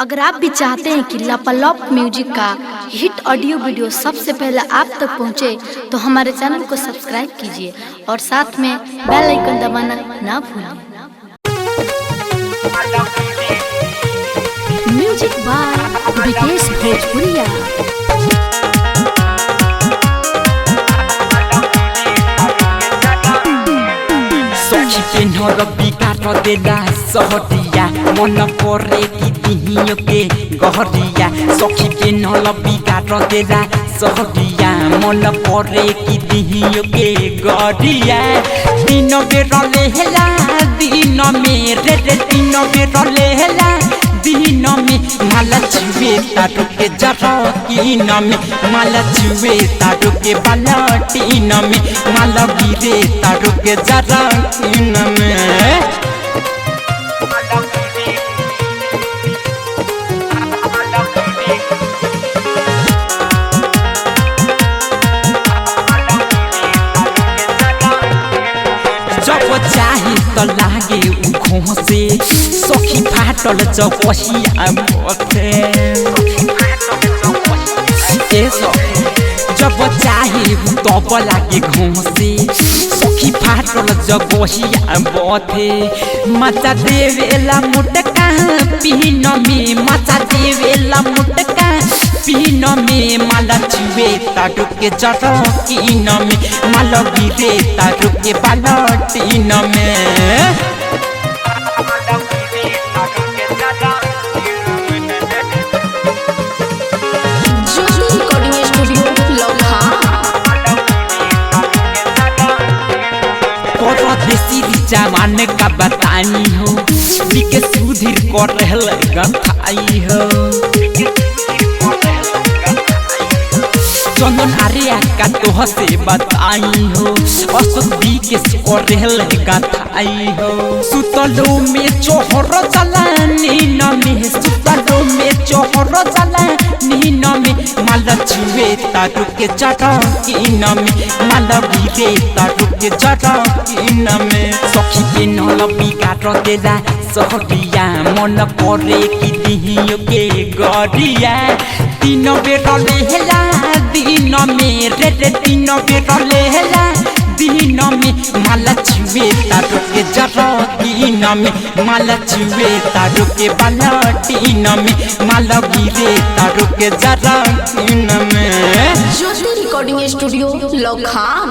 अगर आप भी चाहते हैं कि लापालॉप म्यूजिक का हिट ऑडियो वीडियो सबसे पहले आप तक पहुंचे, तो हमारे चैनल को सब्सक्राइब कीजिए और साथ में बेल आइकन दबाना ना भूलें। म्यूजिक बाय विकेश भोजपुरिया। सखी के नर बिगाड़ देला सहरिया मन करे कि दिहियो के गहरिया। सखी के नर बिगाड़ देला सहरिया मन करे कि दिहियो के गहरिया। दिन बेर लेहला दिन में रे दिन बेर लेहला दिन में माला चुवे तारू के जरा कीन में माला चुवे तारू के बालटीन में माला गिरे तारू के जरा कीन में। जब चाहे तो लागे उखों से सखी फाटल जबहिया मथे। जब चाहे तब लागे घों से सखी फाटल जबहिया मथे। मचा देवेला मुटका पीन में मचा देवेला मुटका पीन में माला चुवे तारू के जरा कीन में माला गिरे तारू के बालटीन में। परदेसी जमान का बतानी हो बिके सुधीर कर रहल गथाई हो। चंदन आर्या का तोह से बताई हो असदी के कर रहल गथाई हो। सुतलो में चोहर चला नीन में सुतलो में चोहर चला नीन में माला चुवे तारू के जरा कीन में माला गिरे तारू के जरा कीन में। सखी के नल बिगाड़ देला सहरिया मन करे कि दिहियो के गरिया। दिन बेर लेहला दिन में रे दिन बेर लेहला दिन में माला चुवे तारू के जरा कीन में माला चुवे तारू के बालटीन में माला गिरे तारू के जरा कीन में। ज्योति रिकॉर्डिंग स्टूडियो लखाम।